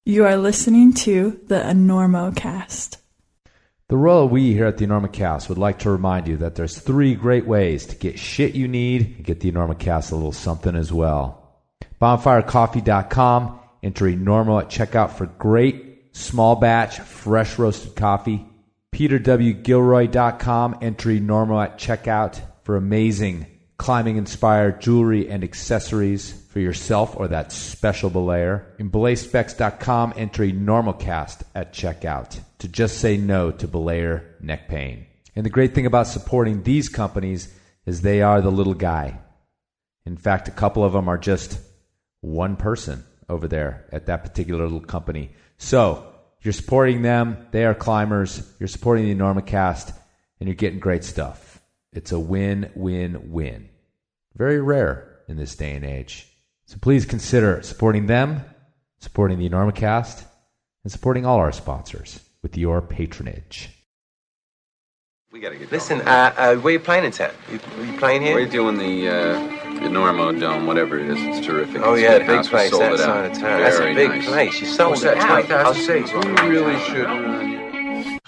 You are listening to the Enormocast. The royal we here at the Enormocast would like to remind you that there's 3 great ways to get shit you need and get the Enormocast a little something as well. Bonfirecoffee.com, enter Enormo at checkout for great small batch fresh roasted coffee. PeterWGilroy.com, enter Enormo at checkout for amazing climbing inspired jewelry and accessories for yourself or that special belayer. In belayspecs.com, enter Enormocast at checkout to just say no to belayer neck pain. And the great thing about supporting these companies is they are the little guy. In fact, a couple of them are just one person over there at that particular little company. So you're supporting them, they are climbers, you're supporting the Enormocast, and you're getting great stuff. It's a win-win-win. Very rare in this day and age. So please consider supporting them, supporting the Enormocast, and supporting all our sponsors with your patronage. We gotta get Listen, where you playing in town? You playing here? We're doing the Enormo Dome, whatever it is. It's terrific. Oh, It's yeah, big big house. We place sold that it side out. of town. That's a Very big nice. place. You sold What's it that, out. 20,000 seats? We really should run.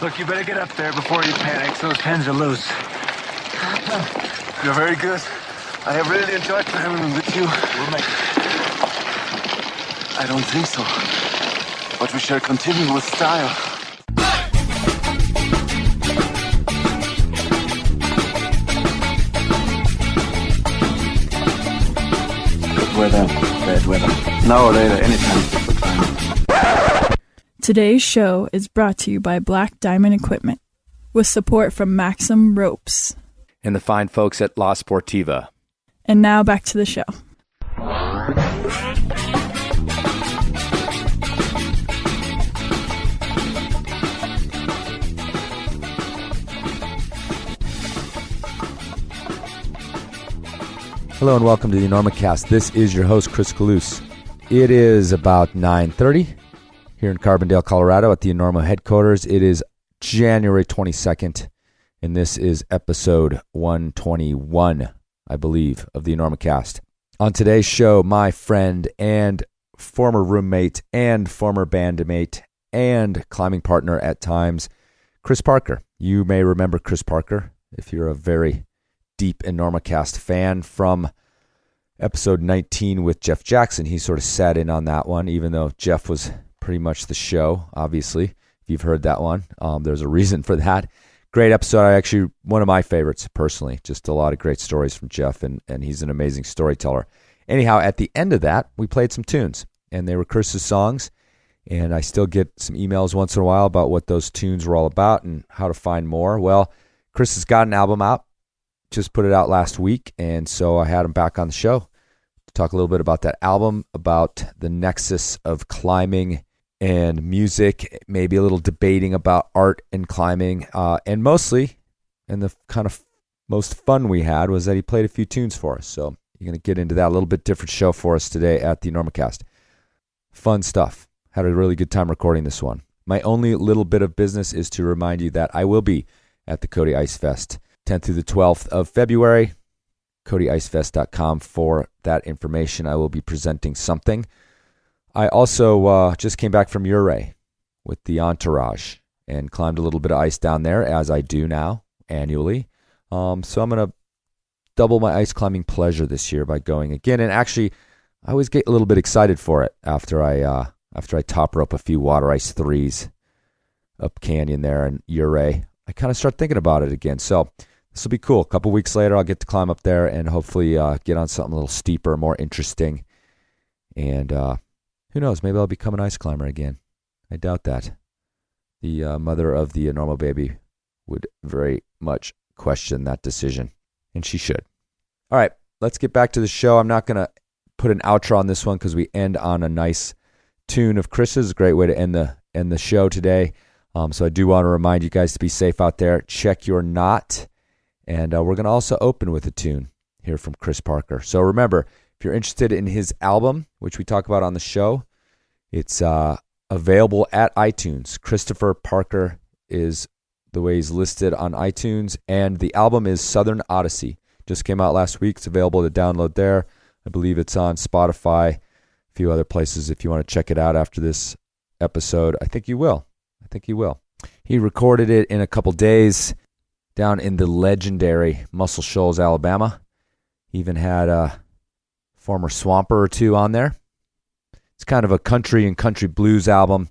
Look, you better get up there before you panic. Those pens are loose. You're very good. I have really enjoyed climbing with you. We'll make it. I don't think so. But we shall continue with style. Good weather, bad weather. Now or later, anytime for climbing. Today's show is brought to you by Black Diamond Equipment, with support from Maxim Ropes. And the fine folks at La Sportiva. And now back to the show. Hello and welcome to the Enormocast. This is your host, Chris Kalous. It is about 9:30 here in Carbondale, Colorado at the Enormo headquarters. It is January 22nd, and this is episode 121, I believe, of the Enormocast. On today's show, my friend and former roommate and former bandmate and climbing partner at times, Chris Parker. You may remember Chris Parker if you're a very deep Enormocast fan from episode 19 with Jeff Jackson. He sort of sat in on that one, even though Jeff was pretty much the show, obviously. If you've heard that one, there's a reason for that. Great episode. One of my favorites, personally. Just a lot of great stories from Jeff, and he's an amazing storyteller. Anyhow, at the end of that, we played some tunes, and they were Chris's songs, and I still get some emails once in a while about what those tunes were all about and how to find more. Well, Chris has got an album out. Just put it out last week, and so I had him back on the show to talk a little bit about that album, about the nexus of climbing and music, maybe a little debating about art and climbing, and mostly, and the kind of most fun we had was that he played a few tunes for us. So you're going to get into that. A little bit different show for us today at the Enormocast. Fun stuff. Had a really good time recording this one. My only little bit of business is to remind you that I will be at the Cody Ice Fest 10th through the 12th of February. CodyIcefest.com for that information. I will be presenting something. I also just came back from Ouray with the Entourage and climbed a little bit of ice down there, as I do now annually. So I'm going to double my ice climbing pleasure this year by going again. And actually, I always get a little bit excited for it after I top rope a few water ice threes up canyon there in Ouray. I kind of start thinking about it again. So this will be cool. A couple weeks later, I'll get to climb up there and hopefully get on something a little steeper, more interesting. And who knows? Maybe I'll become an ice climber again. I doubt that. The mother of the Enormo baby would very much question that decision, and she should. All right, let's get back to the show. I'm not going to put an outro on this one because we end on a nice tune of Chris's. A great way to end the show today. So I do want to remind you guys to be safe out there. Check your knot. And we're going to also open with a tune here from Chris Parker. So remember, if you're interested in his album, which we talk about on the show, it's available at iTunes. Christopher Parker is the way he's listed on iTunes. And the album is Southern Odyssey. Just came out last week. It's available to download there. I believe it's on Spotify, few other places if you want to check it out after this episode. I think you will. He recorded it in a couple days down in the legendary Muscle Shoals, Alabama. He even had a former Swamper or two on there. It's kind of a country and country blues album,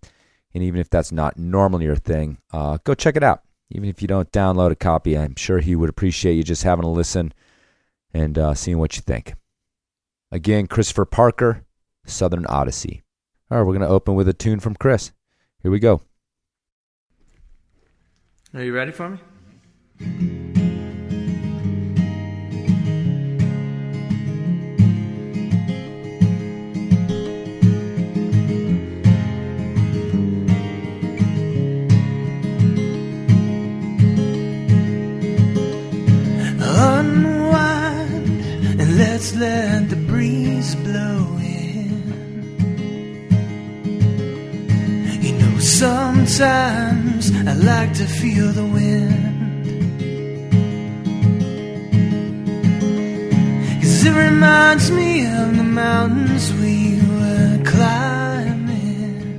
and even if that's not normally your thing, go check it out. Even if you don't download a copy, I'm sure he would appreciate you just having a listen and seeing what you think. Again, Christopher Parker, Southern Odyssey. All right, we're going to open with a tune from Chris. Here we go. Are you ready for me? Unwind and let's let the breeze blow in. You know, sometimes I like to feel the wind, 'cause it reminds me of the mountains we were climbing,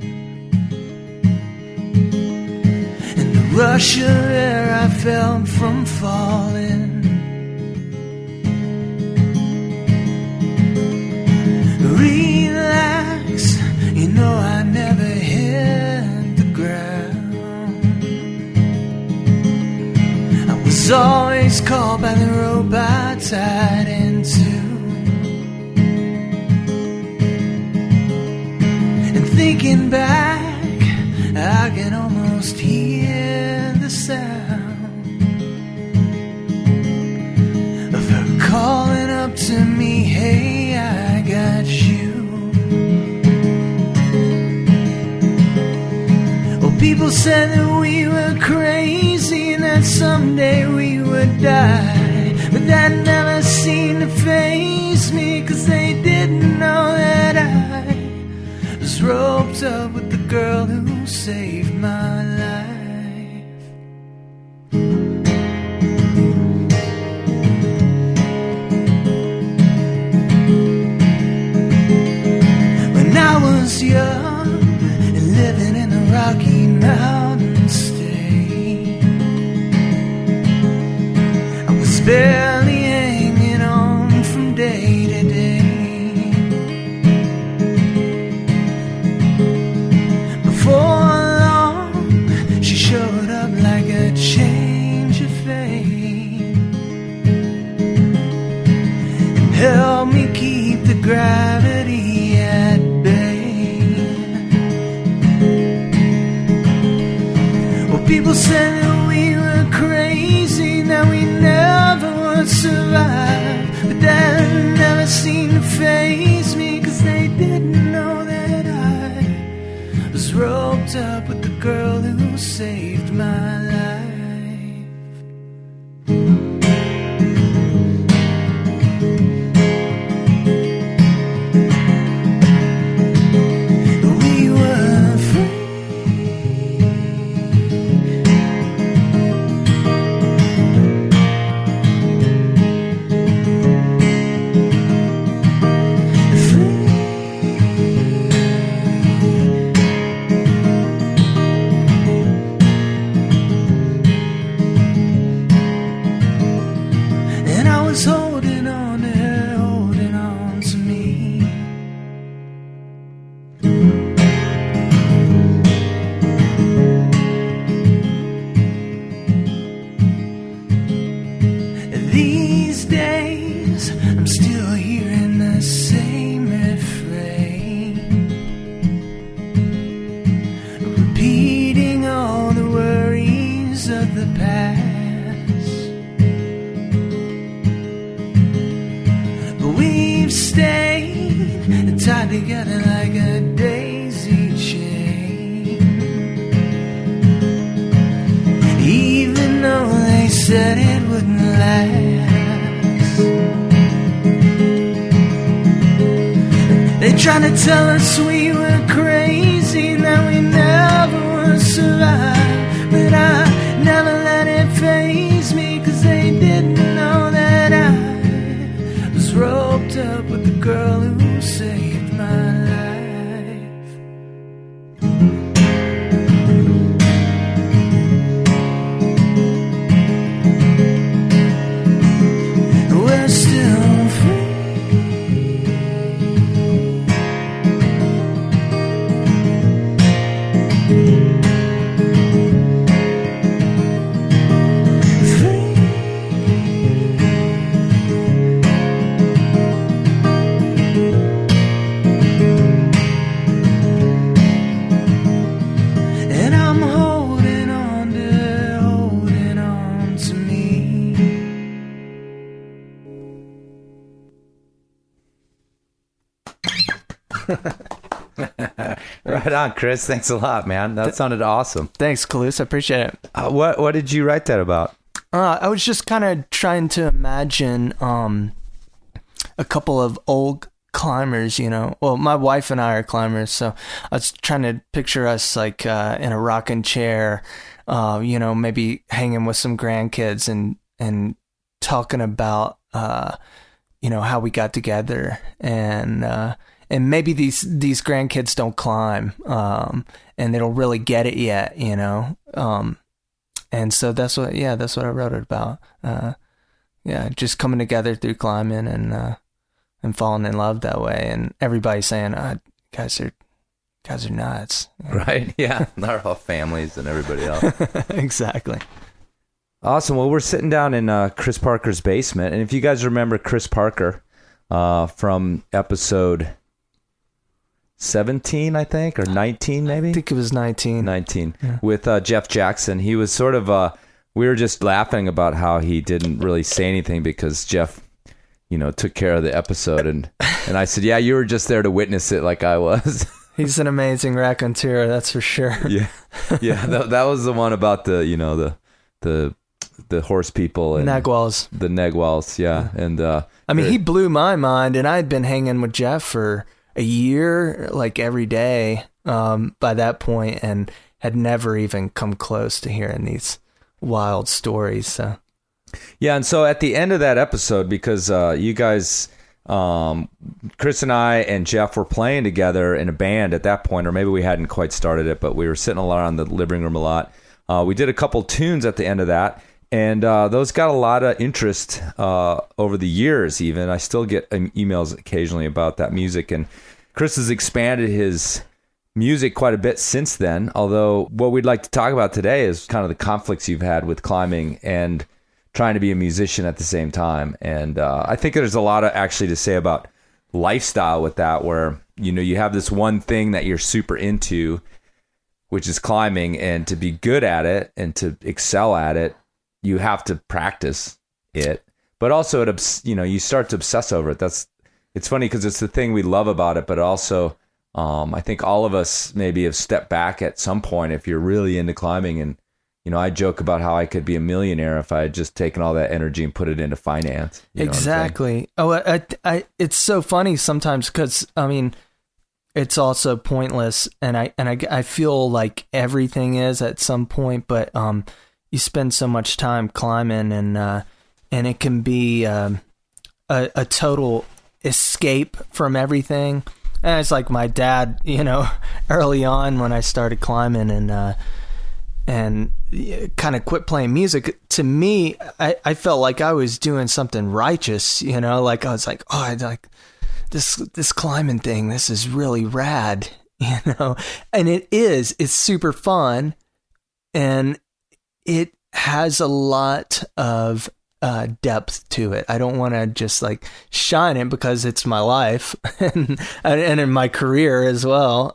and the rush of air I felt from falling. Relax, you know I never hit the ground. I was always caught by the rope I tied into, and thinking back, I can almost hear the sound of her calling up to me, hey, I got you. Oh, people said that we were crazy and that someday we would die, but that never seemed to faze me, 'cause they didn't know that I was roped up with the girl who saved my life. Young and living in the Rocky Mountain state, I was barely hanging on from day to day. Before long, she showed up like a change of fate and helped me keep the gravity at bay. People said that we were crazy, that we never would survive, but that never seemed to faze me, 'cause they didn't know that I was roped up with the girl who saved my life. Together like a daisy chain, even though they said it wouldn't last. They tried to tell us we were crazy, that we never would survive, but I never let it faze me, 'cause they didn't know that I was roped up with the girl who saved my life. Right on, Chris. Thanks a lot, man. That sounded awesome. Thanks, Kalus. I appreciate it. What did you write that about? I was just kind of trying to imagine a couple of old climbers, well, my wife and I are climbers, so I was trying to picture us like in a rocking chair, maybe hanging with some grandkids and talking about how we got together, and maybe these grandkids don't climb and they don't really get it yet, and so that's what I wrote it about. Just coming together through climbing and falling in love that way, and everybody saying, guys are nuts. Right? Yeah. Our whole families and everybody else. Exactly. Awesome. Well, we're sitting down in Chris Parker's basement, and if you guys remember Chris Parker from episode 17, I think, or 19 maybe? I think it was 19. 19. Yeah. With Jeff Jackson. He was sort of, we were just laughing about how he didn't really say anything because Jeff, took care of the episode. And I said, yeah, you were just there to witness it like I was. He's an amazing raconteur, that's for sure. Yeah. Yeah. That was the one about the horse people. And Nagwals. The Nagwals, yeah. And he blew my mind, and I had been hanging with Jeff for a year, like every day by that point, and had never even come close to hearing these wild stories. So. Yeah, and so at the end of that episode, because you guys, Chris and I and Jeff were playing together in a band at that point, or maybe we hadn't quite started it, but we were sitting around the living room a lot. We did a couple tunes at the end of that, and those got a lot of interest over the years even. I still get emails occasionally about that music, and Chris has expanded his music quite a bit since then, although what we'd like to talk about today is kind of the conflicts you've had with climbing and trying to be a musician at the same time. And I think there's a lot of actually to say about lifestyle with that, where, you have this one thing that you're super into, which is climbing, and to be good at it and to excel at it, you have to practice it. But also, you start to obsess over it. It's funny because it's the thing we love about it, but also I think all of us maybe have stepped back at some point if you're really into climbing. And, I joke about how I could be a millionaire if I had just taken all that energy and put it into finance. Exactly. It's so funny sometimes because, it's also pointless. And I feel like everything is at some point, but you spend so much time climbing, and it can be a total escape from everything. And it's like my dad, early on when I started climbing and kind of quit playing music. To me, I felt like I was doing something righteous, like I was like, oh, I like this climbing thing. This is really rad, and it's super fun, and it has a lot of depth to it. I don't want to just like shine it because it's my life and in my career as well.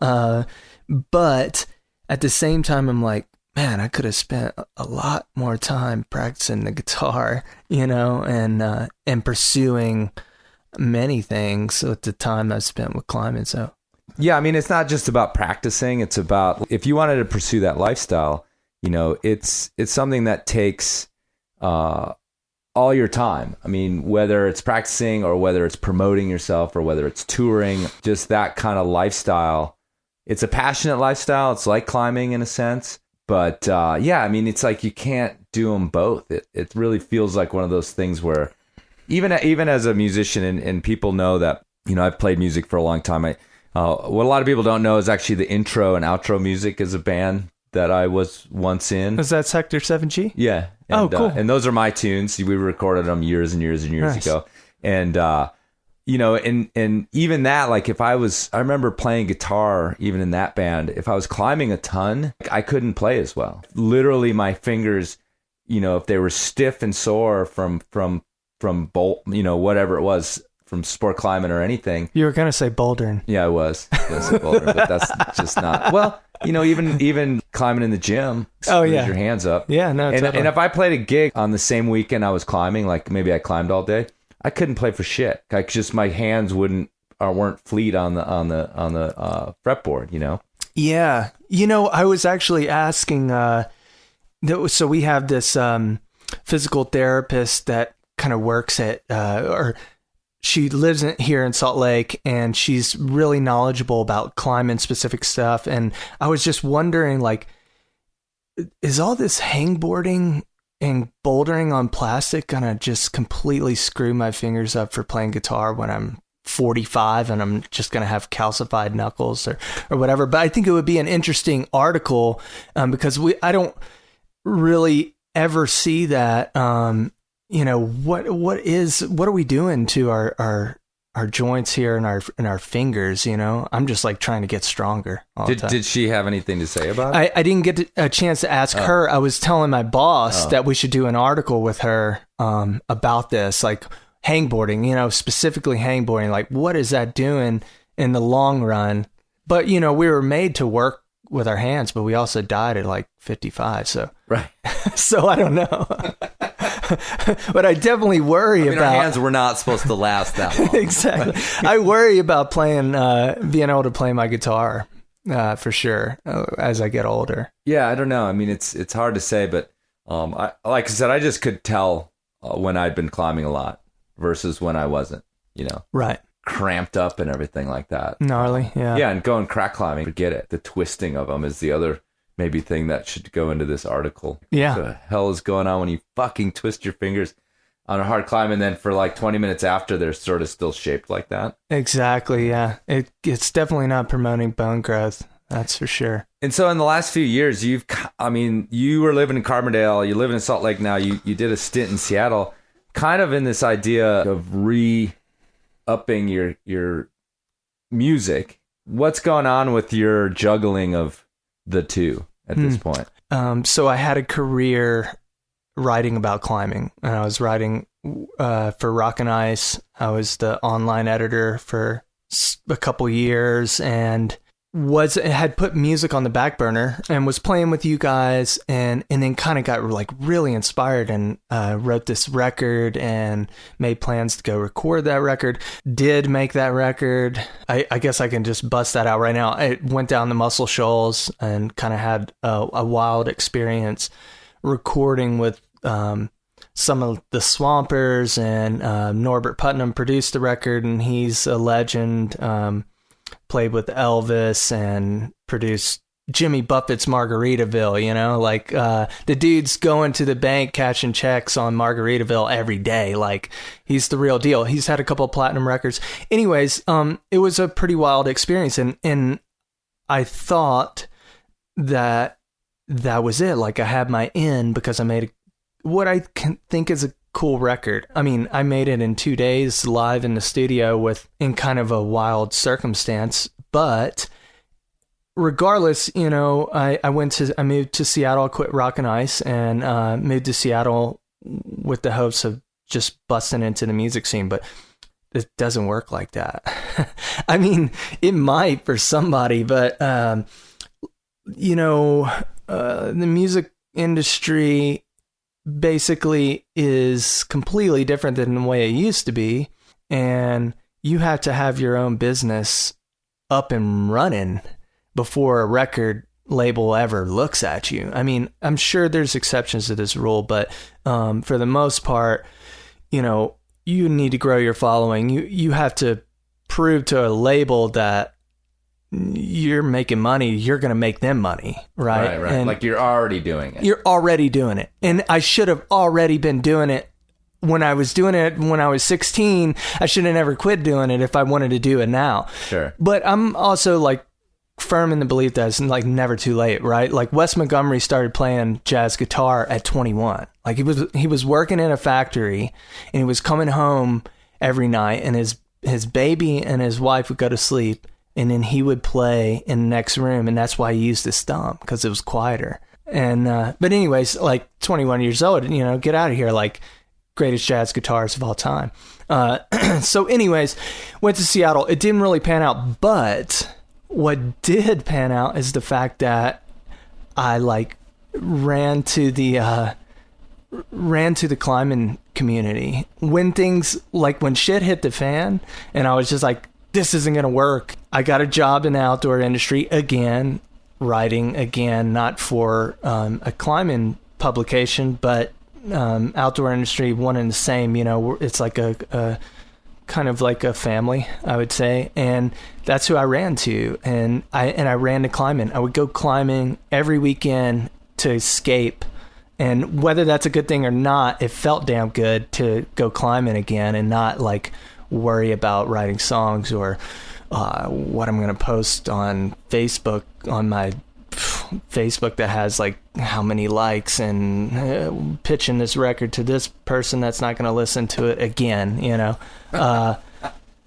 But at the same time, I'm like, man, I could have spent a lot more time practicing the guitar, and pursuing many things with the time I spent with climbing. So, yeah, it's not just about practicing. It's about, if you wanted to pursue that lifestyle, it's something that takes all your time. Whether it's practicing or whether it's promoting yourself or whether it's touring, just that kind of lifestyle. It's a passionate lifestyle. It's like climbing in a sense. But it's like you can't do them both. It really feels like one of those things where even as a musician, and people know that, I've played music for a long time. What a lot of people don't know is actually the intro and outro music is a band that I was once in. Was that Sector 7G? Yeah. And, cool. And those are my tunes. We recorded them years and years and years ago. And, and even that, like I remember playing guitar even in that band. If I was climbing a ton, I couldn't play as well. Literally my fingers, if they were stiff and sore from bolt, whatever it was, from sport climbing or anything. You were going to say bouldering. Yeah, I was going to say bouldering, but that's just not. Well, even climbing in the gym. Oh, yeah. Your hands up. Yeah, no, totally. And if I played a gig on the same weekend I was climbing, like maybe I climbed all day, I couldn't play for shit. Like just my hands weren't fleet on the fretboard, Yeah. I was actually asking, so we have this physical therapist that kind of works at, or she lives here in Salt Lake, and she's really knowledgeable about climate specific stuff. And I was just wondering, like, is all this hangboarding and bouldering on plastic gonna just completely screw my fingers up for playing guitar when I'm 45 and I'm just going to have calcified knuckles or whatever? But I think it would be an interesting article because I don't really ever see that. What are we doing to our joints here and our fingers? I'm just like trying to get stronger all the time. Did she have anything to say about it? I didn't get a chance to ask her. I was telling my boss that we should do an article with her about this, like hangboarding, specifically hangboarding, like what is that doing in the long run? But, we were made to work with our hands, but we also died at like 55. So, right. So I don't know. But I definitely worry about... our hands were not supposed to last that long. Exactly. I worry about being able to play my guitar for sure as I get older. Yeah, I don't know. I mean, it's hard to say, but like I said, I just could tell when I'd been climbing a lot versus when I wasn't, right, cramped up and everything like that. Gnarly, yeah. Yeah, and going crack climbing, forget it. The twisting of them is the other maybe thing that should go into this article. Yeah. What the hell is going on when you fucking twist your fingers on a hard climb and then for like 20 minutes after they're sort of still shaped like that? Exactly, yeah. It's definitely not promoting bone growth. That's for sure. And so in the last few years, you were living in Carbondale, you live in Salt Lake now, you did a stint in Seattle, kind of in this idea of re-upping your music. What's going on with your juggling of the two at this point? So I had a career writing about climbing, and I was writing for Rock and Ice. I was the online editor for a couple years, and had put music on the back burner and was playing with you guys, and then kind of got like really inspired and wrote this record and made plans to go record that record. Did make that record. I guess I can just bust that out right now. I went down the Muscle Shoals and kind of had a wild experience recording with some of the Swampers, and Norbert Putnam produced the record, and he's a legend. Played with Elvis and produced Jimmy Buffett's Margaritaville, like the dude's going to the bank cashing checks on Margaritaville every day. Like, he's the real deal. He's had a couple of platinum records. Anyways, it was a pretty wild experience, and I thought that was it. Like, I had my in because I made what I think is a cool record. I mean, I made it in 2 days live in the studio in kind of a wild circumstance, but regardless, I moved to Seattle, quit Rock and Ice, and moved to Seattle with the hopes of just busting into the music scene, but it doesn't work like that. I mean, it might for somebody, but the music industry basically is completely different than the way it used to be, and you have to have your own business up and running before a record label ever looks at you. I mean, I'm sure there's exceptions to this rule, but for the most part, you need to grow your following. You have to prove to a label that you're making money, you're going to make them money, right? Right. And like, you're already doing it. You're already doing it. And I should have already been doing it when I was doing it when I was 16. I should have never quit doing it if I wanted to do it now. Sure. But I'm also like firm in the belief that it's like never too late, right? Like, Wes Montgomery started playing jazz guitar at 21. Like, he was working in a factory, and he was coming home every night, and his baby and his wife would go to sleep, and then he would play in the next room, and that's why he used his thumb, because it was quieter. And but anyways, like 21 years old, get out of here, like greatest jazz guitarist of all time. So anyways, went to Seattle. It didn't really pan out, but what did pan out is the fact that I like ran to the climbing community when shit hit the fan, and I was just like this isn't going to work. I got a job in the outdoor industry again, writing again, not for a climbing publication, but outdoor industry, one and the same. It's like a kind of like a family, I would say, and that's who I ran to, and I ran to climbing. I would go climbing every weekend to escape, and whether that's a good thing or not, it felt damn good to go climbing again and not like worry about writing songs or what I'm going to post on Facebook, on my Facebook that has like how many likes, and pitching this record to this person that's not going to listen to it again,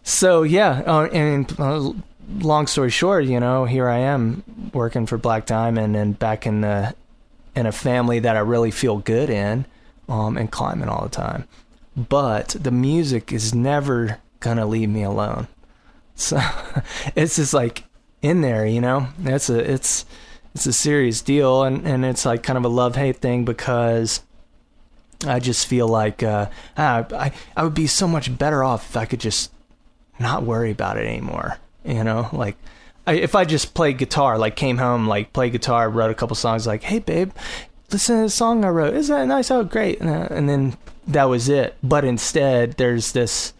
so yeah, and long story short, here I am working for Black Diamond and back in a family that I really feel good in, and climbing all the time. But the music is never gonna leave me alone. So it's just like in there, it's a serious deal, and it's like kind of a love-hate thing, because I just feel like I would be so much better off if I could just not worry about it anymore. Like if I just played guitar, like came home, like played guitar, wrote a couple songs, like, hey babe, listen to the song I wrote. Isn't that nice? Oh, great. And then that was it. But instead, there's this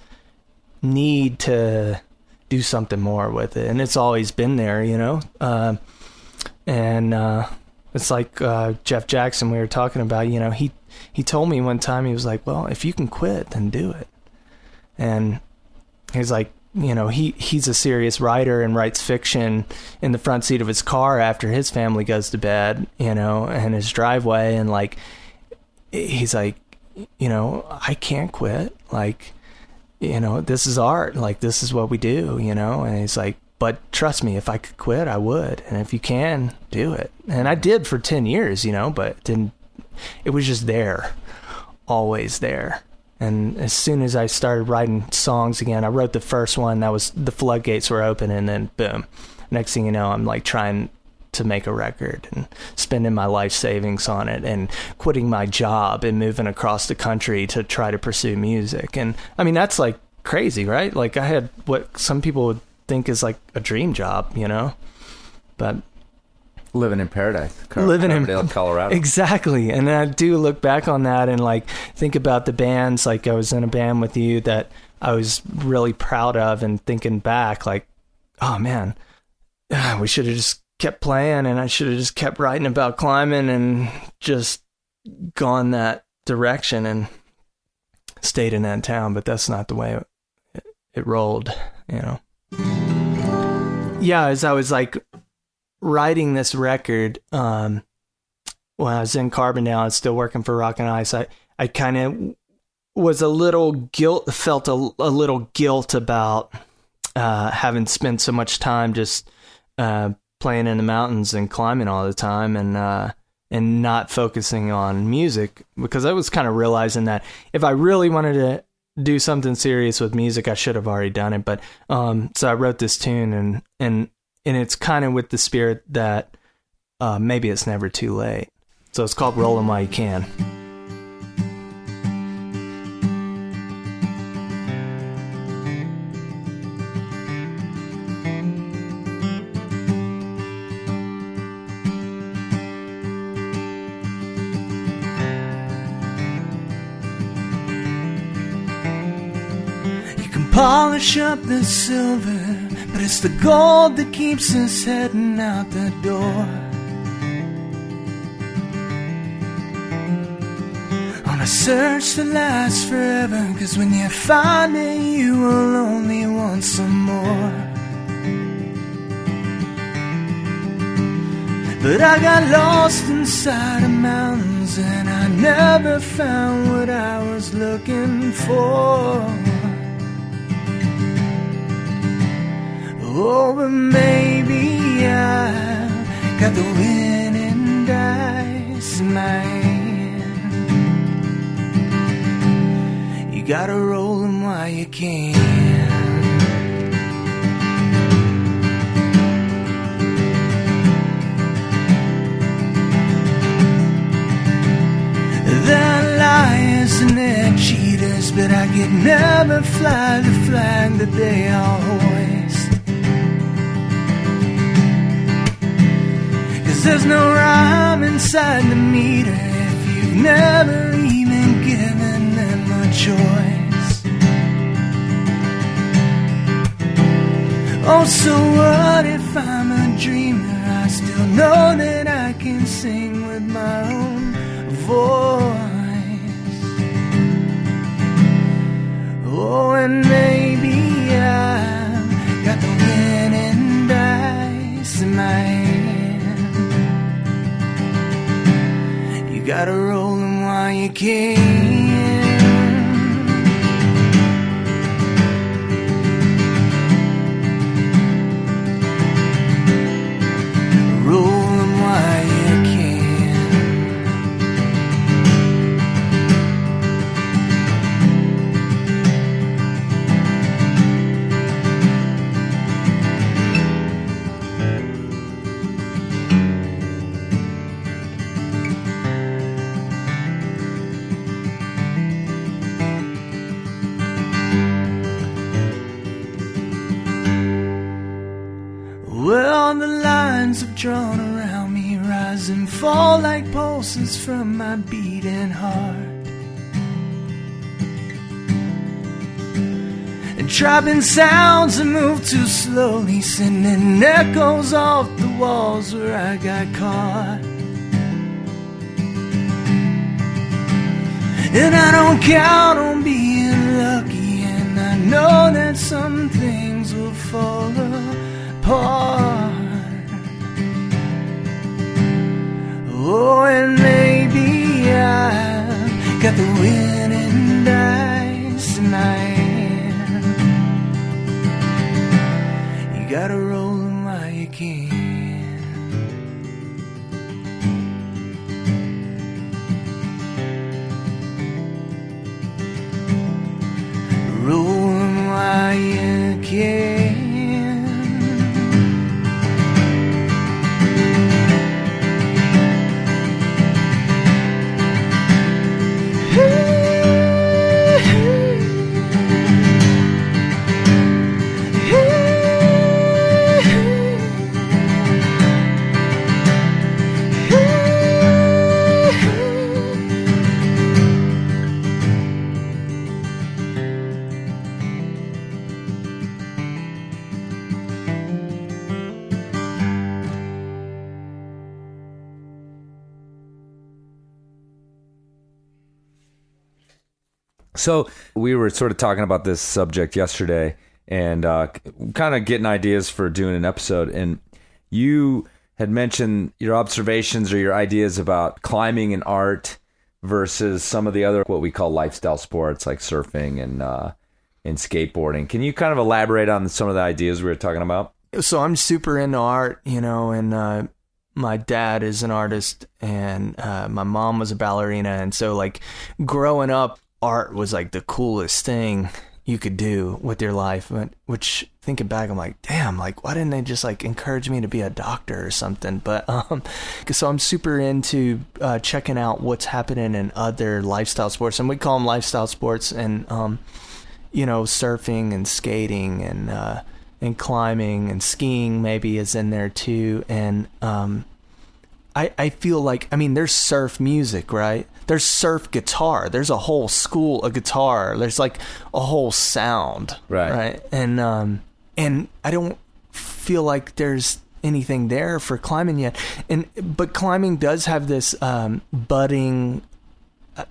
need to do something more with it, and it's always been there, and it's like Jeff Jackson we were talking about. He told me one time, he was like, well, if you can quit, then do it. And he's like, he's a serious writer and writes fiction in the front seat of his car after his family goes to bed, in his driveway. And like, he's like, I can't quit. Like, this is art. Like, this is what we do, and he's like, but trust me, if I could quit, I would. And if you can, do it. And I did for 10 years, but it was just there, always there. And as soon as I started writing songs again, I wrote the first one, that was the floodgates were open, and then boom. Next thing you know, I'm like trying to make a record and spending my life savings on it and quitting my job and moving across the country to try to pursue music. And I mean, that's like crazy, right? Like I had what some people would think is like a dream job, but living in paradise, living in Colorado. Exactly. And I do look back on that and like think about the bands. Like I was in a band with you that I was really proud of, and thinking back like, oh man, we should have just kept playing, and I should have just kept writing about climbing and just gone that direction and stayed in that town. But that's not the way it rolled, Yeah, as I was like writing this record, when I was in Carbondale, I was still working for Rock and Ice. I kind of was felt a little guilt about having spent so much time just playing in the mountains and climbing all the time, and not focusing on music, because I was kind of realizing that if I really wanted to do something serious with music, I should have already done it. But so I wrote this tune, and it's kind of with the spirit that maybe it's never too late. So it's called Rollin' While You Can. You can polish up the silver, but it's the gold that keeps us heading out the door. On a search that lasts forever, 'cause when you find it, you will only want some more. But I got lost inside the mountains, and I never found what I was looking for. Oh, but maybe I've got the winning dice in my hand. You gotta roll them while you can. They're liars and they're cheaters, but I could never fly the flag that they all hoist. there's no rhyme inside the meter if you've never even given them a choice. Oh, so what if I'm a dreamer? I still know that I can sing with my own voice. Oh, and maybe I've got the winning dice in my hand. You gotta roll them while you can. Roll them while you can. Well, the lines have drawn around me, rise and fall like pulses from my beating heart. And trapping sounds that move too slowly, sending echoes off the walls where I got caught. And I don't count on being lucky, and I know that some things will fall apart. Oh, and maybe I've got the winning dice in my hand. You gotta roll them while you can. Roll them while you can. So we were sort of talking about this subject yesterday and kind of getting ideas for doing an episode. And you had mentioned your observations or your ideas about climbing and art versus some of the other, what we call lifestyle sports like surfing and skateboarding. Can you kind of elaborate on some of the ideas we were talking about? So I'm super into art, and my dad is an artist, and my mom was a ballerina. And so like growing up, art was like the coolest thing you could do with your life. Which thinking back, I'm like, damn, like why didn't they just like encourage me to be a doctor or something? But so I'm super into checking out what's happening in other lifestyle sports, and we call them lifestyle sports. And surfing and skating and climbing and skiing maybe is in there too. And I feel like, there's surf music, right? There's surf guitar. There's a whole school of guitar. There's like a whole sound, right? And I don't feel like there's anything there for climbing yet. But climbing does have this budding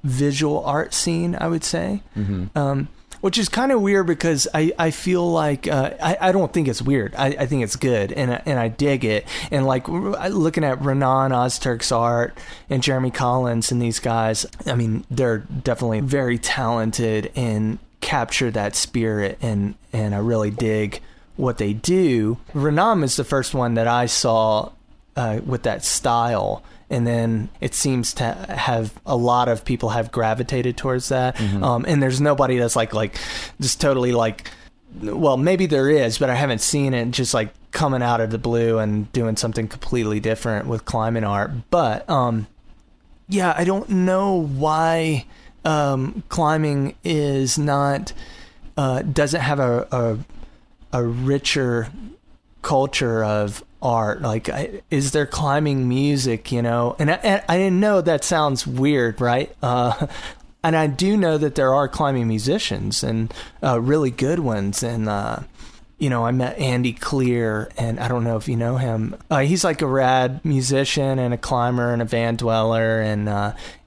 visual art scene, I would say. Mm-hmm. Which is kind of weird because I feel like I don't think it's weird. I think it's good, and I dig it. And like looking at Renan Ozturk's art and Jeremy Collins and these guys, they're definitely very talented and capture that spirit, and I really dig what they do. Renan is the first one that I saw with that style. And then it seems to have a lot of people have gravitated towards that. Mm-hmm. And there's nobody that's like just totally like, well, maybe there is, but I haven't seen it just like coming out of the blue and doing something completely different with climbing art. But I don't know why climbing is not doesn't have a richer culture of art? Like, is there climbing music, you know? And I didn't know that sounds weird, right? And I do know that there are climbing musicians and really good ones. And, you know, I met Andy Clear, and I don't know if you know him. He's like a rad musician and a climber and a van dweller, and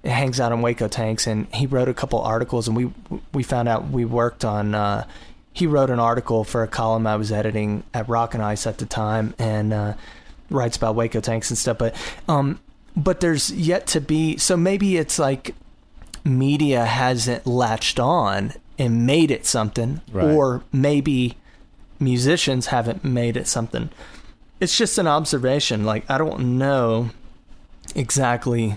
hangs out in Waco Tanks. And he wrote a couple articles, and we found out we worked on... he wrote an article for a column I was editing at Rock and Ice at the time, and writes about Waco Tanks and stuff. But there's yet to be... So maybe it's like media hasn't latched on and made it something, right. Or maybe musicians haven't made it something. It's just an observation. Like, I don't know exactly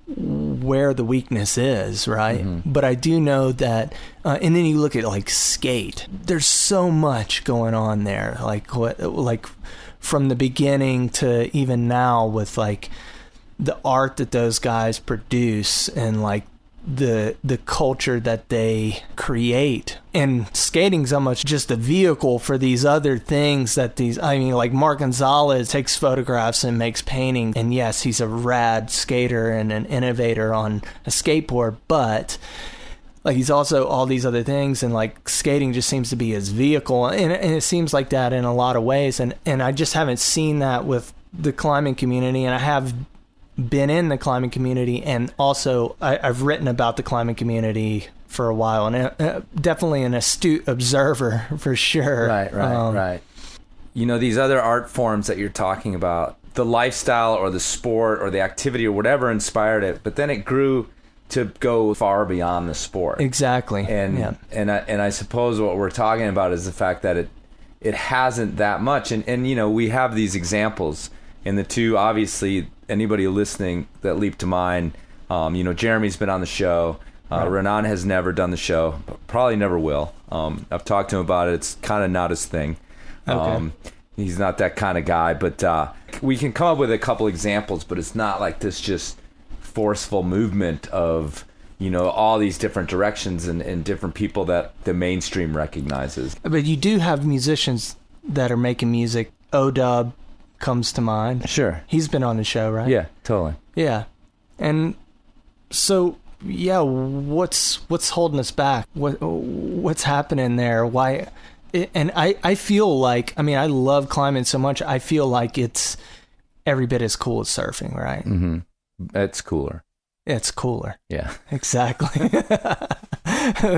where the weakness is, right? Mm-hmm. But I do know that, and then you look at like skate. There's so much going on there, like from the beginning to even now, with like the art that those guys produce and like the culture that they create. And skating's so much just a vehicle for these other things that like Mark Gonzalez takes photographs and makes painting, and yes, he's a rad skater and an innovator on a skateboard, but like he's also all these other things, and like skating just seems to be his vehicle, and it seems like that in a lot of ways, and I just haven't seen that with the climbing community. And I have been in the climbing community, and also I've written about the climbing community for a while, and definitely an astute observer for sure. Right. You know, these other art forms that you're talking about, the lifestyle or the sport or the activity or whatever inspired it, but then it grew to go far beyond the sport. Exactly. And I suppose what we're talking about is the fact that it hasn't that much, and you know, we have these examples, and the two, obviously, anybody listening that leap to mind, you know, Jeremy's been on the show. Renan has never done the show, probably never will. I've talked to him about it. It's kind of not his thing. Okay. He's not that kind of guy, but we can come up with a couple examples, but it's not like this just forceful movement of, you know, all these different directions and different people that the mainstream recognizes. But you do have musicians that are making music. O-Dub comes to mind. Sure. He's been on the show, right? Yeah, totally. Yeah. And so, yeah, what's holding us back? What's happening there? Why? And I feel like, I mean, I love climbing so much. I feel like it's every bit as cool as surfing, right? Mm-hmm. It's cooler. It's cooler. Yeah. Exactly.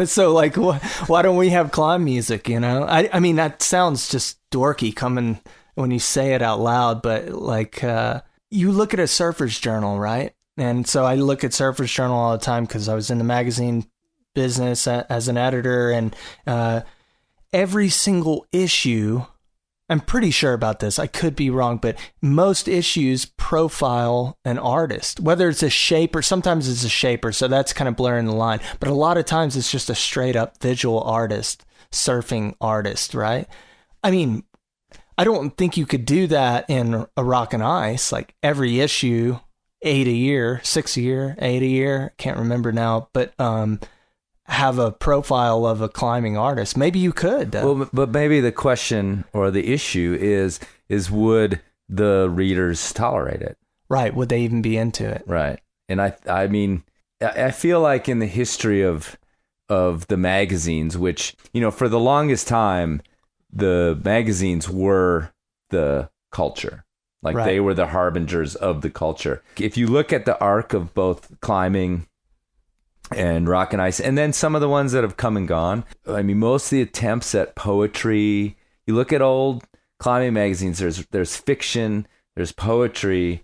So, like, why don't we have climb music, you know? I mean, that sounds just dorky coming when you say it out loud, but like, you look at a Surfer's Journal, right? And so I look at Surfer's Journal all the time because I was in the magazine business as an editor, and every single issue, I'm pretty sure about this, I could be wrong, but most issues profile an artist, whether it's a shaper, sometimes it's a shaper, so that's kind of blurring the line, but a lot of times it's just a straight up visual artist, surfing artist, right? I mean, I don't think you could do that in a Rock and Ice, like every issue, 8 a year, 6 a year, 8 a year, can't remember now, but have a profile of a climbing artist. Maybe you could. Well, but maybe the question or the issue is would the readers tolerate it? Right. Would they even be into it? Right. And I mean, I feel like in the history of the magazines, which, you know, for the longest time, the magazines were the culture. Like They were the harbingers of the culture. If you look at the arc of both climbing and Rock and Ice, and then some of the ones that have come and gone, I mean, most of the attempts at poetry, you look at old climbing magazines, there's fiction, there's poetry,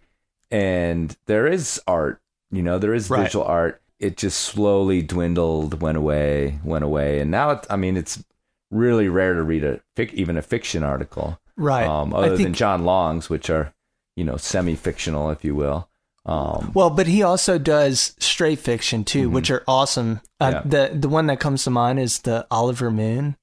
and there is art, you know, there is visual art. It just slowly dwindled, went away. And now, it's really rare to read even a fiction article. Right. Other than John Long's, which are, you know, semi-fictional, if you will. Well, but he also does straight fiction too, mm-hmm. which are awesome. The one that comes to mind is the Oliver Moon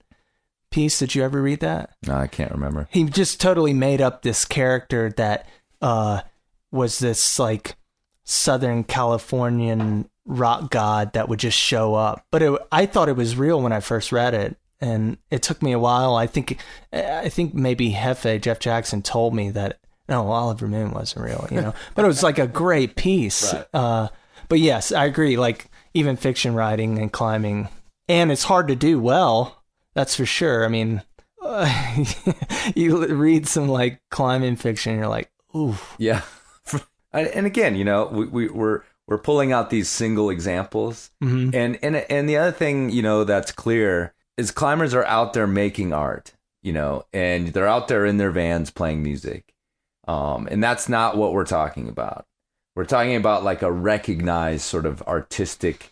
piece. Did you ever read that? No, I can't remember. He just totally made up this character that was this like Southern Californian rock god that would just show up. But I thought it was real when I first read it. and it took me a while. I think maybe Jeff Jackson told me that, no, Oliver Moon wasn't real, but it was like a great piece. Right. But yes, I agree. Like even fiction writing and climbing, and it's hard to do well. That's for sure. I mean, you read some like climbing fiction, and you're like, ooh. Yeah. And again, we're pulling out these single examples. Mm-hmm. And the other thing, that's clear is climbers are out there making art, and they're out there in their vans playing music. And that's not what we're talking about. We're talking about like a recognized sort of artistic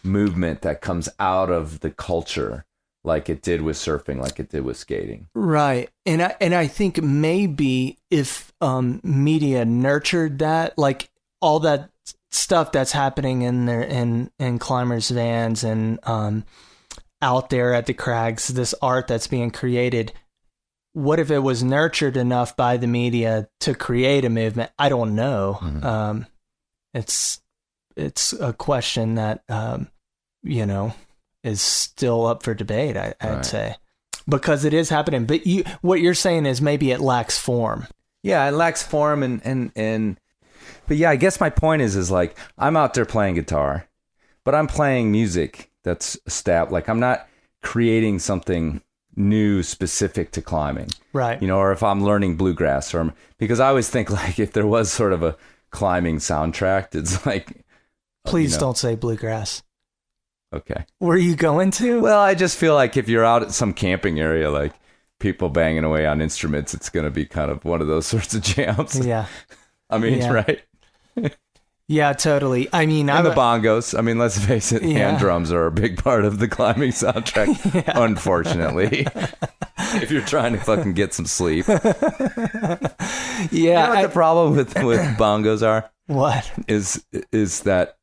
movement that comes out of the culture, like it did with surfing, like it did with skating. Right. And I think maybe if media nurtured that, like all that stuff that's happening in climbers' vans and out there at the crags, this art that's being created, what if it was nurtured enough by the media to create a movement? I don't know. Mm-hmm. It's a question that is still up for debate. I'd say, because it is happening. But what you're saying is maybe it lacks form. Yeah, it lacks form, but yeah, I guess my point is like I'm out there playing guitar, but I'm playing music that's established. Like I'm not creating something new specific to climbing, right? Or if I'm learning bluegrass, because I always think like if there was sort of a climbing soundtrack, it's like, please don't say bluegrass. Okay. Where are you going to? Well, I just feel like if you're out at some camping area, like people banging away on instruments, it's going to be kind of one of those sorts of jams. Yeah. I mean, yeah. Right. Yeah, totally. I mean, and the bongos. I mean, let's face it, hand drums are a big part of the climbing soundtrack, unfortunately. If you're trying to fucking get some sleep. Yeah. You know what the problem with bongos are? What? Is that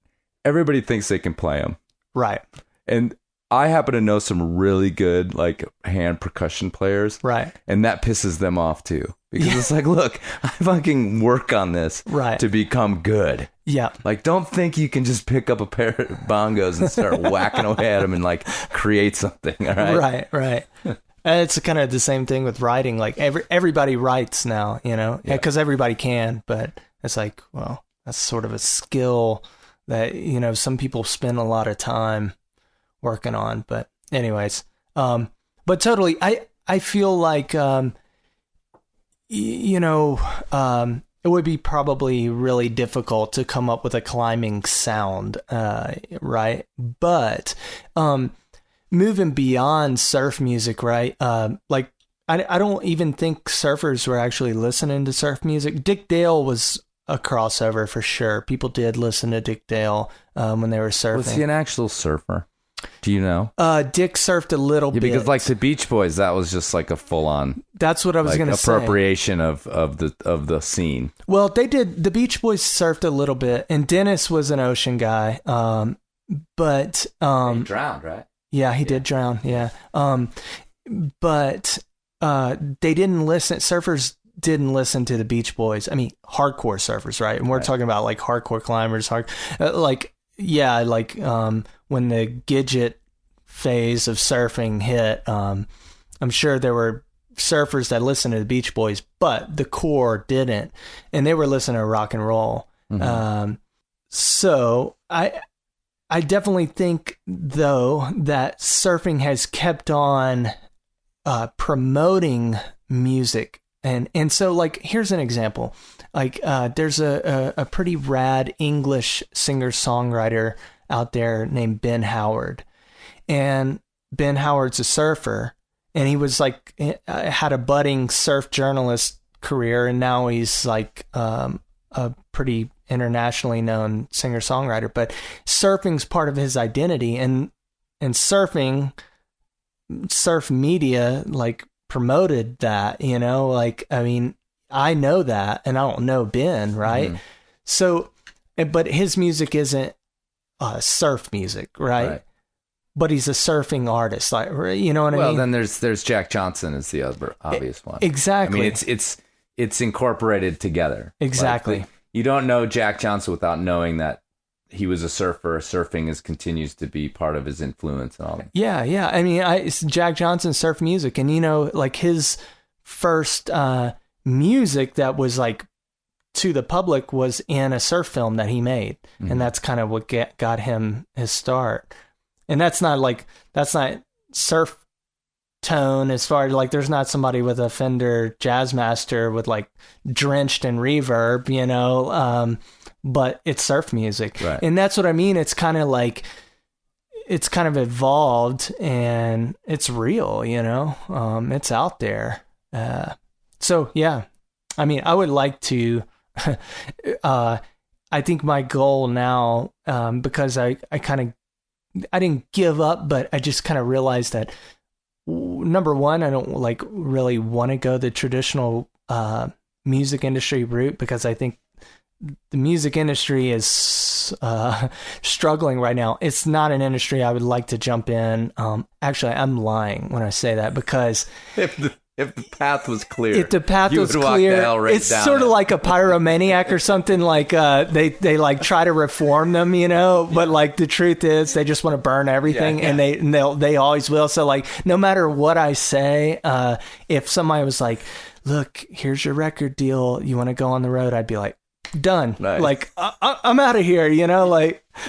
everybody thinks they can play them. Right. And I happen to know some really good like hand percussion players. Right. And that pisses them off too. Because it's like, look, I fucking work on this to become good. Yeah. Like, don't think you can just pick up a pair of bongos and start whacking away at them and like create something. All right. Right. It's kind of the same thing with writing. Like everybody writes now, because everybody can. But it's like, well, that's sort of a skill that, some people spend a lot of time working on. But anyways, but totally, I feel like, it would be probably really difficult to come up with a climbing sound, right? But moving beyond surf music, right? Like I don't even think surfers were actually listening to surf music. Dick Dale was a crossover for sure. People did listen to Dick Dale when they were surfing. Was he an actual surfer? Do you know? Dick surfed a little bit. Because like the Beach Boys, that was just like a full-on. That's what I was going to say. Appropriation of the scene. Well, they did. The Beach Boys surfed a little bit, and Dennis was an ocean guy. But he drowned, right? Yeah, he did drown. Yeah. But they didn't listen. Surfers didn't listen to the Beach Boys. I mean, hardcore surfers, right? And we're talking about like hardcore climbers, when the Gidget phase of surfing hit, I'm sure there were surfers that listened to the Beach Boys, but the core didn't, and they were listening to rock and roll. Mm-hmm. So I definitely think, though, that surfing has kept on promoting music, and so like here's an example. Like there's a pretty rad English singer-songwriter out there named Ben Howard, and Ben Howard's a surfer, and he was like had a budding surf journalist career, and now he's like a pretty internationally known singer-songwriter. But surfing's part of his identity, and surf media like promoted that, like, I mean, I know that, and I don't know Ben, right? Mm-hmm. So, but his music isn't surf music, right? But he's a surfing artist, like, you know what I mean? Well, then there's Jack Johnson is the other obvious one. Exactly. I mean, it's incorporated together. Exactly. Like, you don't know Jack Johnson without knowing that he was a surfer. Surfing continues to be part of his influence and all that. Yeah. I mean, it's Jack Johnson surf music, and like his first music that was like to the public was in a surf film that he made, and that's kind of what got him his start. And that's not surf tone as far as like there's not somebody with a Fender Jazzmaster with like drenched in reverb, but it's surf music. Right. And that's what I mean. It's kind of like, it's kind of evolved and it's real, it's out there. So yeah, I mean, I would like to, I think my goal now, because I didn't give up, but I just kind of realized that number one, I don't like really want to go the traditional music industry route, because I think the music industry is struggling right now. It's not an industry I would like to jump in. Actually, I'm lying when I say that, because if the path was clear, it's sort of like a pyromaniac or something. Like they like try to reform them, but like the truth is they just want to burn everything, and they always will. So like no matter what I say, if somebody was like, "Look, here's your record deal. You want to go on the road?" I'd be like, done. Nice. Like I'm out of here,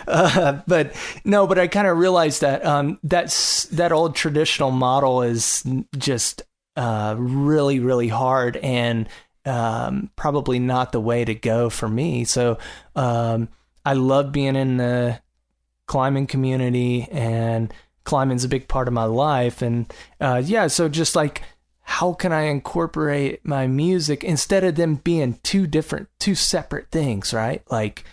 but I kind of realized that that old traditional model is just really, really hard, and probably not the way to go for me. So I love being in the climbing community, and climbing's a big part of my life. And so just like, how can I incorporate my music instead of them being two separate things, right? Like,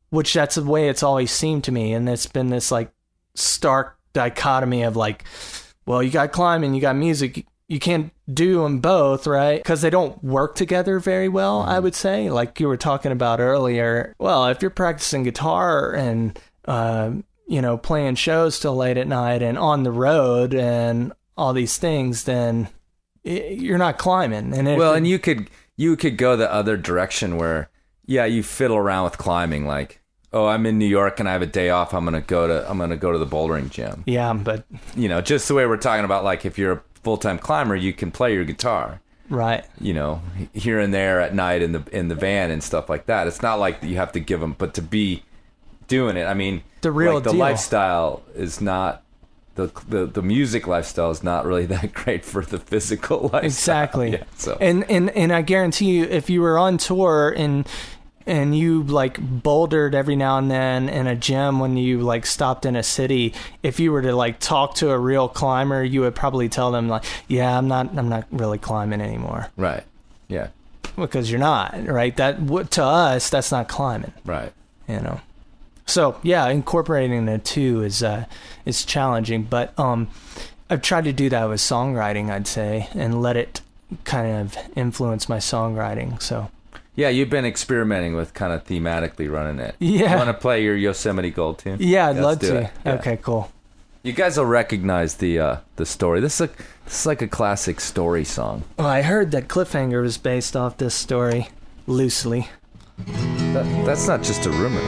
which that's the way it's always seemed to me. And it's been this like stark dichotomy of like, well, you got climbing, you got music, you can't do them both, right? Because they don't work together very well, I would say. Like you were talking about earlier, well, if you're practicing guitar and, playing shows till late at night and on the road and all these things, then you're not climbing. And you could go the other direction where, you fiddle around with climbing. Like, oh, I'm in New York and I have a day off. I'm gonna go to the bouldering gym. Yeah, but just the way we're talking about, like if you're a full-time climber, you can play your guitar, right? Here and there at night in the van and stuff like that. It's not like you have to give them, but to be doing it. I mean, the deal. lifestyle is not. The music lifestyle is not really that great for the physical lifestyle. Exactly. Yeah, so. And I guarantee you, if you were on tour and you like bouldered every now and then in a gym when you like stopped in a city, if you were to like talk to a real climber, you would probably tell them like, yeah, I'm not really climbing anymore. Right. Yeah. Because you're not, right? That to us, that's not climbing. Right. So yeah, incorporating the two is challenging, but I've tried to do that with songwriting, I'd say, and let it kind of influence my songwriting. So yeah, you've been experimenting with kind of thematically running it. Yeah. You want to play your Yosemite Gold tune? Yeah, I'd love to. Yeah. Okay, cool. You guys will recognize the story. This is like a classic story song. Oh, I heard that Cliffhanger was based off this story loosely. That's not just a rumor.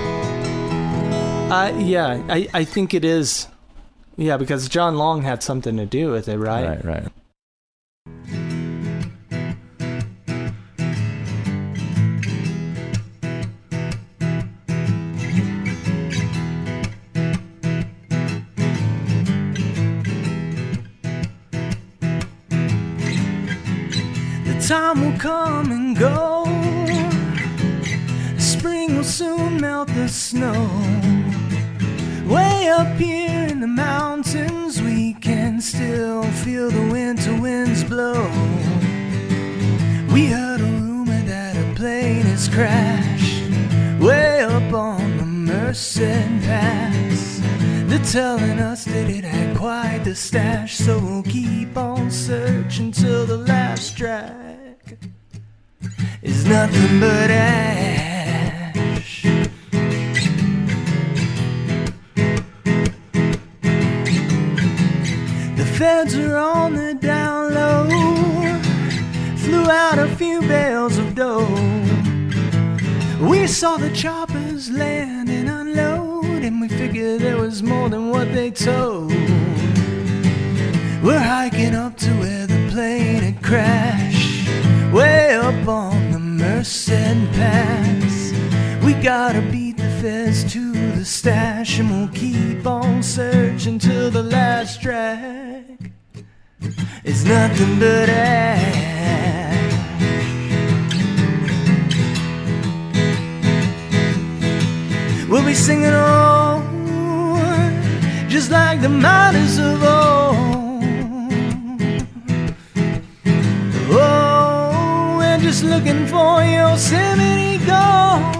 I think it is. Yeah, because John Long had something to do with it, right? Right. The time will come and go. Spring will soon melt the snow. Way up here in the mountains, we can still feel the winter winds blow. We heard a rumor that a plane has crashed way up on the Merced Pass. They're telling us that it had quite the stash, so we'll keep on searching till the last track is nothing but ash. The feds are on the down low, flew out a few bales of dough. We saw the choppers land and unload. and we figured there was more than what they told. We're hiking up to where the plane had crashed, way up on the Merced Pass. We gotta beat the feds to the stash, and we'll keep on searching till the last track is nothing but ash. We'll be singing on just like the miners of old. Oh, we're just looking for Yosemite Gold.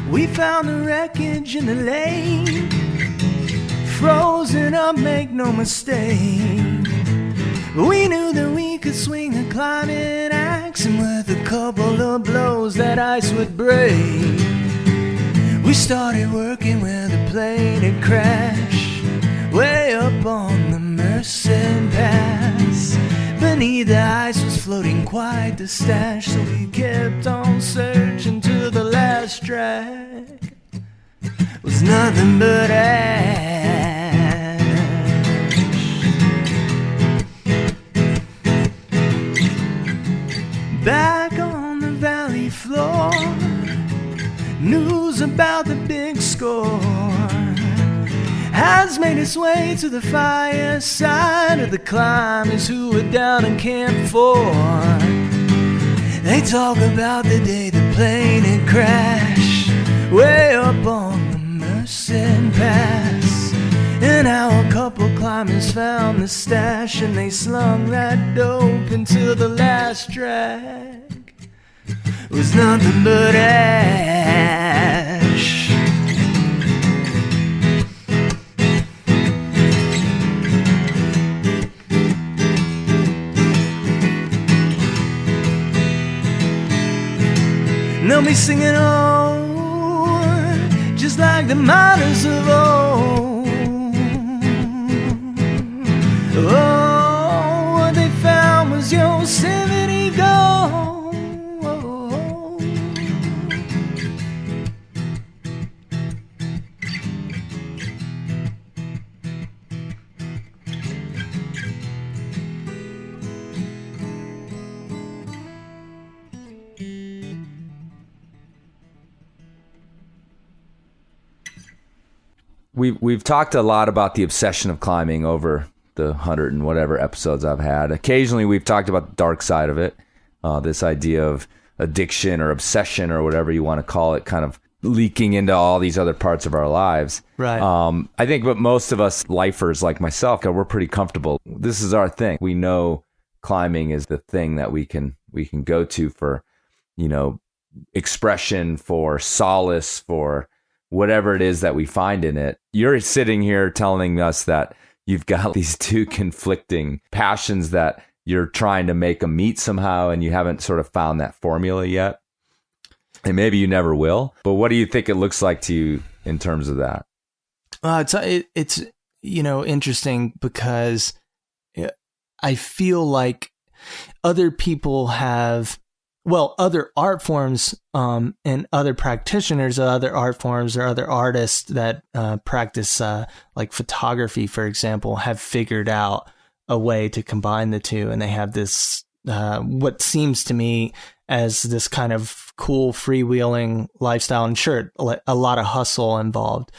We found the wreckage in the lake, frozen up, make no mistake. We knew that we could swing a climbing axe, and with a couple of blows that ice would break. We started working where the plane had crashed, way up on the Merced Pass. Beneath the ice was floating quite the stash, so we kept on searching till the last track was nothing but ash. Back on the valley floor, news about the big score has made its way to the fireside of the climbers who were down in Camp 4. They talk about the day the plane had crashed, way up on the Merced Pass, and how a couple climbers found the stash, and they slung that dope until the last track was nothing but ash. They'll be singing on just like the miners of old. Oh, what they found was Yosemite Gold. We've talked a lot about the obsession of climbing over the 100 and whatever episodes I've had. Occasionally we've talked about the dark side of it, this idea of addiction or obsession or whatever you want to call it, kind of leaking into all these other parts of our lives. Right. I think, but most of us lifers like myself, we're pretty comfortable. This is our thing. We know climbing is the thing that we can go to for, expression, for solace, for whatever it is that we find in it. You're sitting here telling us that you've got these two conflicting passions that you're trying to make them meet somehow, and you haven't sort of found that formula yet. And maybe you never will. But what do you think it looks like to you in terms of that? It's interesting because I feel like other people have, other art forms and other practitioners of other art forms or other artists that practice like photography, for example, have figured out a way to combine the two. And they have this, what seems to me as this kind of cool freewheeling lifestyle. And sure, a lot of hustle involved,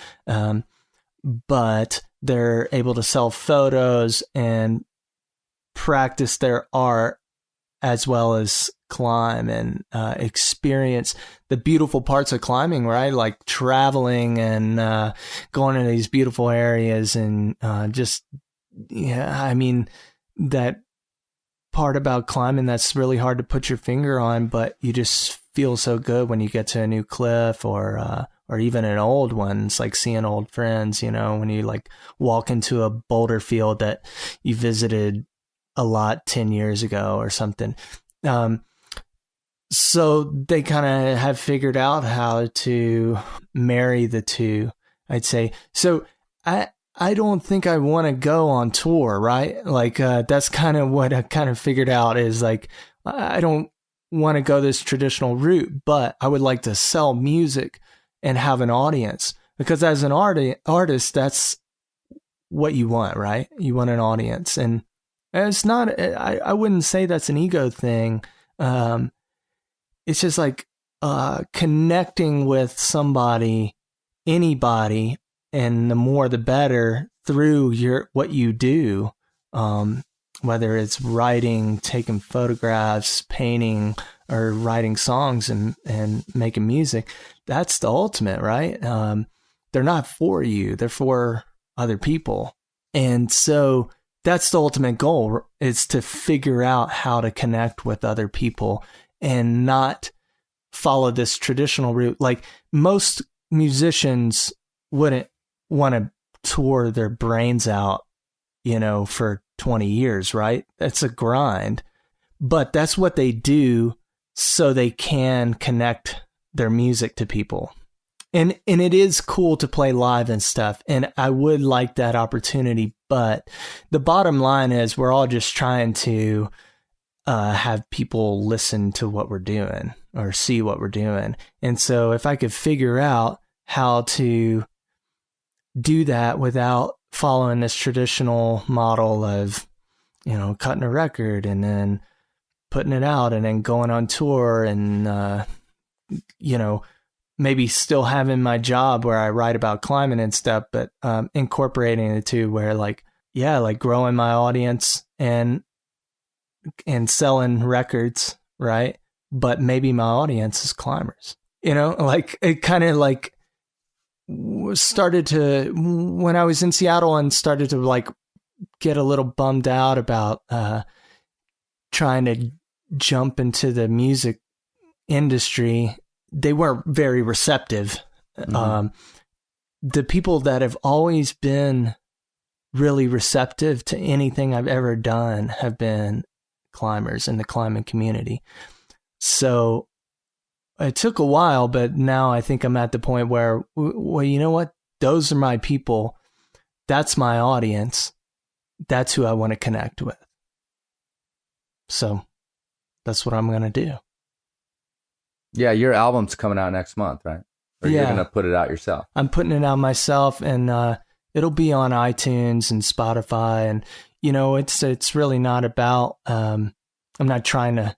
but they're able to sell photos and practice their art as well as climb and experience the beautiful parts of climbing, right? Like traveling and going to these beautiful areas and that part about climbing that's really hard to put your finger on, but you just feel so good when you get to a new cliff or even an old one. It's like seeing old friends, when you like walk into a boulder field that you visited a lot 10 years ago or something. So they kind of have figured out how to marry the two, I'd say. So I don't think I want to go on tour, right? Like, that's kind of what I kind of figured out is like, I don't want to go this traditional route, but I would like to sell music and have an audience, because as an artist, that's what you want, right? You want an audience, and it's not, I wouldn't say that's an ego thing. It's just like, connecting with somebody, anybody, and the more the better through what you do. Whether it's writing, taking photographs, painting, or writing songs and making music, that's the ultimate, right? They're not for you, they're for other people. And so that's the ultimate goal, is to figure out how to connect with other people and not follow this traditional route. Like, most musicians wouldn't want to tour their brains out, for 20 years, right? That's a grind, but that's what they do so they can connect their music to people. And it is cool to play live and stuff, and I would like that opportunity, but the bottom line is we're all just trying to have people listen to what we're doing or see what we're doing. And so if I could figure out how to do that without following this traditional model of, cutting a record and then putting it out and then going on tour and, maybe still having my job where I write about climbing and stuff, but incorporating the two where like growing my audience and selling records, right? But maybe my audience is climbers, like it kind of like started to, when I was in Seattle and started to like get a little bummed out about trying to jump into the music industry. They weren't very receptive. Mm-hmm. The people that have always been really receptive to anything I've ever done have been climbers in the climbing community. So it took a while, but now I think I'm at the point where, well, you know what? Those are my people. That's my audience. That's who I want to connect with. So that's what I'm going to do. Yeah, your album's coming out next month, right? Or you're going to put it out yourself? I'm putting it out myself, and it'll be on iTunes and Spotify. And, it's really not about, I'm not trying to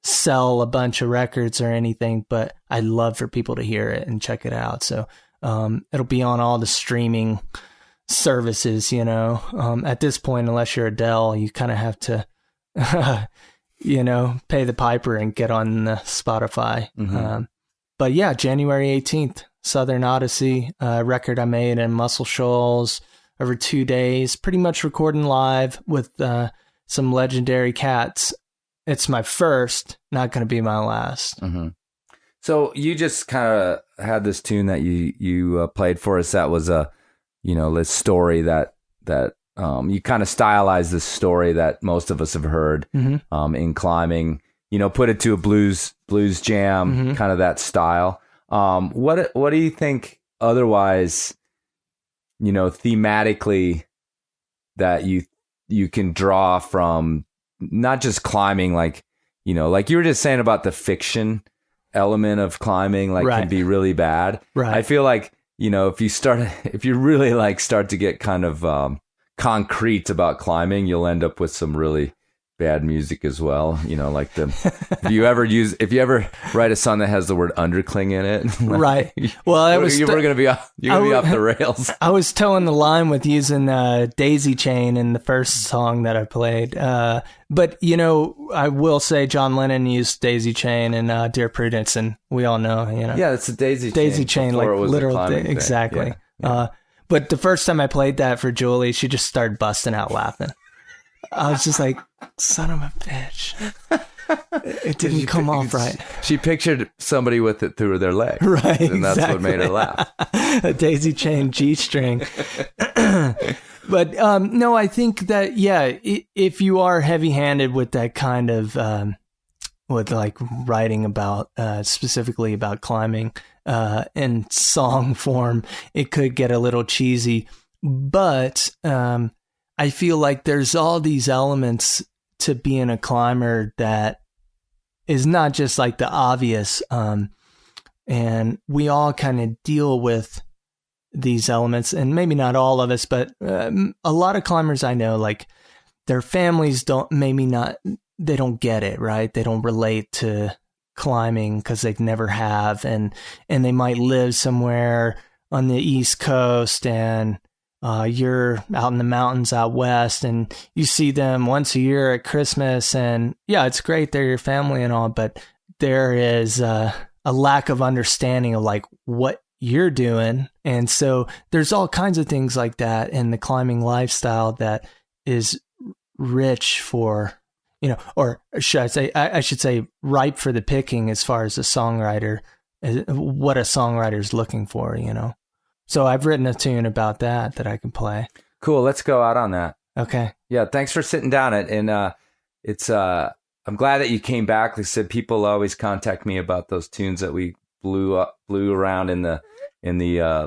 sell a bunch of records or anything, but I'd love for people to hear it and check it out. So it'll be on all the streaming services, at this point, unless you're Adele, you kind of have to, pay the piper and get on the Spotify. Mm-hmm. But yeah, January 18th, Southern Odyssey, record I made in Muscle Shoals over 2 days, pretty much recording live with some legendary cats. It's my first, not going to be my last. Mm-hmm. So you just kind of had this tune that you played for us. That was this story that you kind of stylized this story that most of us have heard in climbing. Put it to a blues jam, kind of that style. What do you think otherwise, thematically that you can draw from not just climbing, like you were just saying about the fiction element of climbing, like right. can be really bad. Right. I feel like, if you really like start to get kind of concrete about climbing, you'll end up with some really bad music as well. Like if you ever write a song that has the word undercling in it, right? Well, you're going to be off the rails. I was towing the line with using Daisy Chain in the first song that I played. But I will say John Lennon used Daisy Chain and Dear Prudence, and we all know, Yeah, it's a Daisy Chain, like literal exactly. Yeah. But the first time I played that for Julie, she just started busting out laughing. I was just like, son of a bitch. It didn't come off right. She pictured somebody with it through their leg. Right. And that's what made her laugh. A Daisy Chain G-string. But no, I think that, if you are heavy-handed with that kind of, with like writing about, specifically about climbing in song form, it could get a little cheesy. But I feel like there's all these elements to being a climber that is not just like the obvious. And we all kind of deal with these elements, and maybe not all of us, but a lot of climbers I know, like their families they don't get it, right? They don't relate to climbing because they've never have, and they might live somewhere on the East Coast, and you're out in the mountains out west, and you see them once a year at Christmas, and yeah, it's great, they're your family and all, but there is a lack of understanding of like what you're doing. And so there's all kinds of things like that in the climbing lifestyle that is rich for, or I should say ripe for the picking as far as a songwriter, what a songwriter's looking for, So I've written a tune about that I can play. Cool. Let's go out on that. Okay. Yeah. Thanks for sitting down. And it's, I'm glad that you came back. Like I said, people always contact me about those tunes that we blew around in the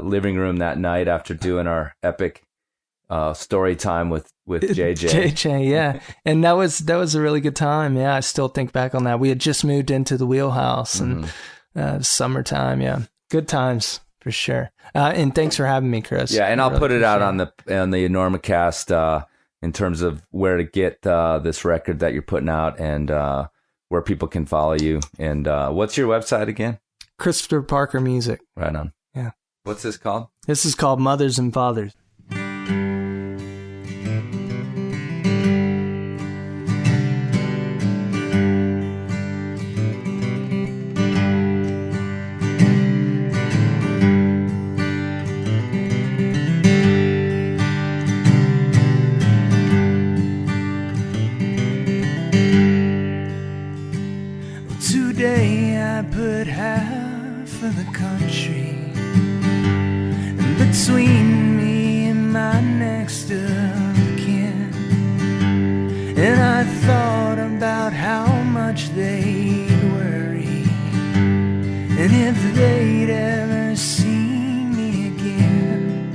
living room that night after doing our epic story time with JJ. JJ, yeah. And that was a really good time. Yeah, I still think back on that. We had just moved into the wheelhouse and summertime, yeah. Good times for sure. And thanks for having me, Chris. Yeah, and I'll put it out on the Enormocast in terms of where to get this record that you're putting out, and where people can follow you. And what's your website again? Christopher Parker Music. Right on. Yeah. What's this called? This is called Mothers and Fathers. Today I put half of the country between me and my next of kin, and I thought about how much they'd worry, and if they'd ever see me again.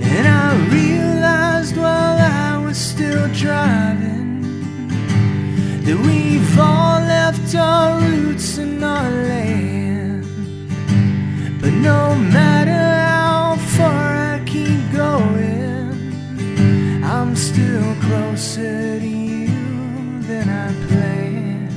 And I realized while I was still driving that we've all left our roots in our land. But no matter how far I keep going, I'm still closer to you than I planned.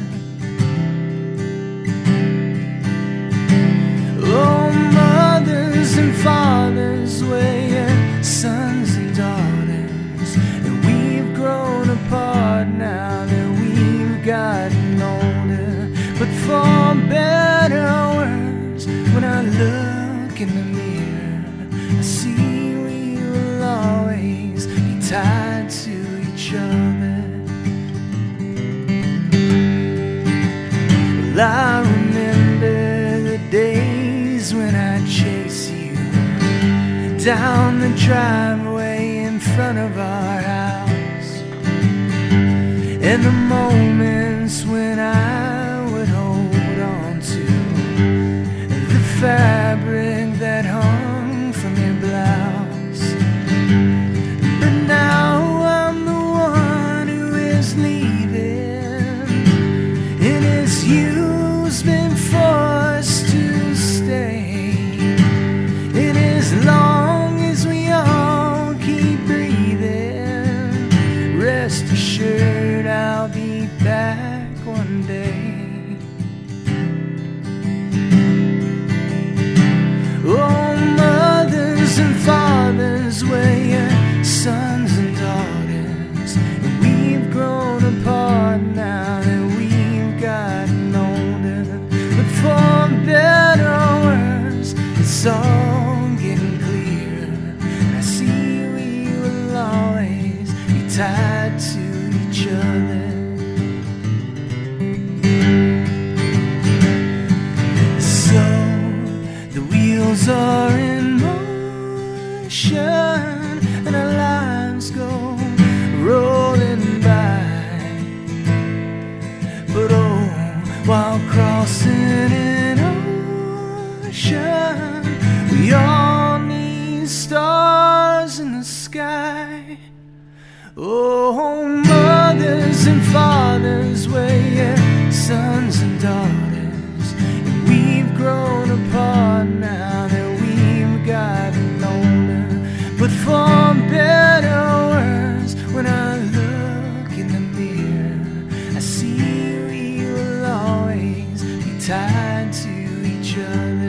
Oh, mothers and fathers, we're sons and daughters, and we've grown apart now that we've gotten older. But for better or worse, when I look in the mirror, I see we will always be tied to each other. Well, I remember the days when I'd chase you down the driveway in front of our house, and the moments when I would hold on to the fabric that hung from your blouse. But now I'm the one who is leaving, and it's you who's been forced to stay. And as long as we all keep breathing, rest assured I'll be back one day. Oh, mothers and fathers, we're your sons and daughters, and we've grown apart now that we've gotten older. But for better or worse, it's all getting clearer, and I see we will always be tied to each other. So the wheels are in motion, and our lives go rolling by. But oh, while crossing an ocean, we all need stars in the sky. Oh, mothers and fathers, we're your tied to each other.